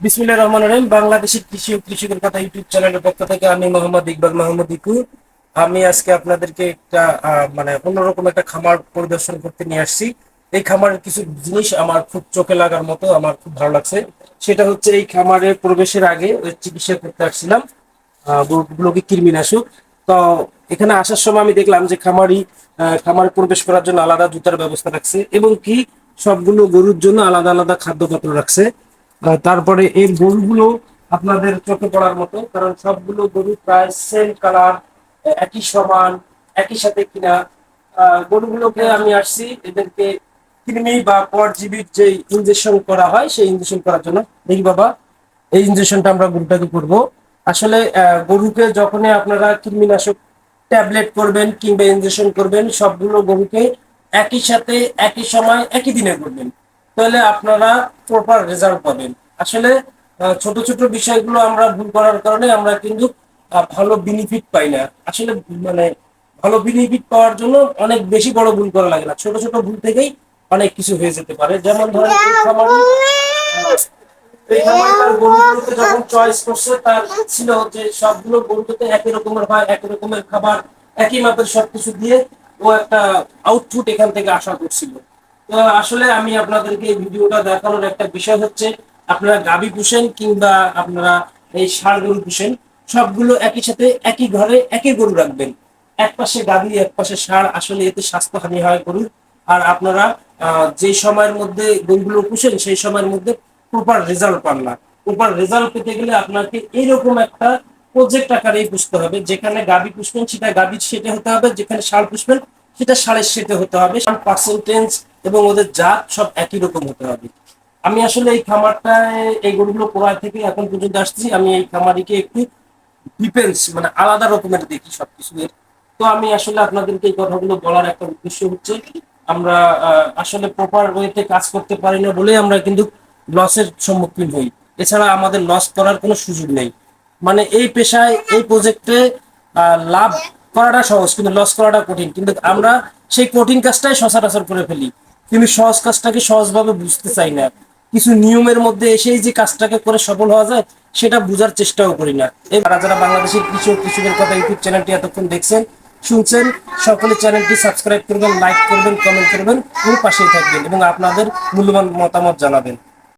বিসমিল্লাহির রহমানির রহিম। বাংলাদেশের কৃষি ও কৃষকের কথা ইউটিউব চ্যানেলের পক্ষ থেকে আমি মোহাম্মদ ইকবাল মাহমুদ ইকু। আমি আজকে আপনাদেরকে একটা মানে অন্যরকম একটা খামার পরিদর্শন করতে নিয়ে আসছি। এই খামারের কিছু জিনিস আমার খুব চোখে লাগার মতো, আমার খুব ভালো লাগছে। সেটা হচ্ছে এই খামারে প্রবেশের আগে ওই চিকিৎসা করতে আসছিলাম গরুগুলোকে কৃমিনাশক। তো এখানে আসার সময় আমি দেখলাম যে খামারে প্রবেশ করার জন্য আলাদা জুতার ব্যবস্থা রাখছে, এবং কি সবগুলো গরুর জন্য আলাদা আলাদা খাদ্যপত্র রাখছে। তারপরে এর গরুগুলো আপনাদের চোখে পড়ার মতো, কারণ সবগুলো গরু প্রায় সেম কালার, একই সমান, একই সাথে কিনা। গরুগুলোকে আমি আসছি এদেরকে কৃমি বা পরজীবীর যে ইনজেকশন করা হয় সেই ইনজেকশন করার জন্য। দেখি বাবা, এই ইনজেকশনটা আমরা গরুটাকে করব। আসলে গরুকে যখনই আপনারা কৃমিনাশক ট্যাবলেট করবেন কিংবা ইনজেকশন করবেন, সবগুলো গরুকে একই সাথে একই সময় একই দিনে করবেন, তাহলে আপনারা প্রপার রেজাল্ট পাবেন। আসলে ছোট ছোট বিষয়গুলো আমরা ভুল করার কারণে আমরা কিন্তু ভালো বেনিফিট পাই না। আসলে মানে ভালো বেনিফিট পাওয়ার জন্য অনেক বেশি বড় ভুল করা লাগে না, ছোট ছোট ভুল থেকেই অনেক কিছু হয়ে যেতে পারে। যেমন ধরেন এই খামারটার গরুগুলোকে যখন চয়েস করছে, তার ছিল যে সবগুলো গরুতে একই রকমের হয়, একই রকমের খাবার, একই মাপের সবকিছু দিয়ে ও একটা আউটপুট এখান থেকে আশা করছিল। তো আসলে আমি আপনাদেরকে এই ভিডিওটা দেখানোর একটা বিষয় হচ্ছে, আপনারা গাভী পুষেন কিংবা আপনারা এই ষাঁড় গরু পুষেন, সবগুলো একই সাথে একই ঘরে একই গরু রাখবেন। এক পাশে গাভী এক পাশে ষাঁড়, আসলে এতে স্বাস্থ্যহানি হয় গরুর। আর আপনারা যে সময়ের মধ্যে গরুগুলো পুষেন সেই সময়ের মধ্যে প্রপার রেজাল্ট পান না। প্রপার রেজাল্ট পেতে গেলে আপনাকে এইরকম একটা প্রজেক্ট আকারে পুষতে হবে। যেখানে গাভী পুষবেন সেটা গাভীর সেটে হতে হবে, যেখানে ষাঁড় পুষবেন সেটা ষাঁড়ের সেটে হতে হবে, পার্সেন্টেজ এবং ওদের জাত সব একই রকম হতে হবে। আমি আসলে এই খামারটায় এই গরুগুলো ক্রয় থেকে এখন পর্যন্ত আসছি, আমি এই খামারিকে একটু ডিফেন্স মানে আলাদা রকমের দেখি সবকিছু এর। তো আমি আসলে আপনাদেরকে এই কথাগুলো বলার একটা উদ্দেশ্য হচ্ছে, আমরা আসলে প্রপার ওয়েতে কাজ করতে পারি না বলে আমরা কিন্তু লসের সম্মুখীন হই। এছাড়া আমাদের লস করার কোনো সুযোগ নেই। মানে এই পেশায় এই প্রজেক্টে লাভ করাটা সহজ কিন্তু লস করাটা কঠিন, কিন্তু আমরা সেই কঠিন কাজটাই সচরাচর করে ফেলি, কিন্তু সহজ কাজটাকে সহজভাবে বুঝতে চাই না। কিছু নিয়মের মধ্যে এসেই যে কাজটাকে করে সফল হওয়া যায় সেটা বোঝার চেষ্টাও করি না। এই যারা বাংলাদেশের কৃষি ও কৃষকের কথা ইউটিউব চ্যানেলটি এতক্ষণ দেখছেন শুনছেন, সকলে চ্যানেলটি সাবস্ক্রাইব করবেন, লাইক করবেন, কমেন্ট করবেন এবং পাশেই থাকবেন এবং আপনাদের মূল্যবান মতামত জানাবেন।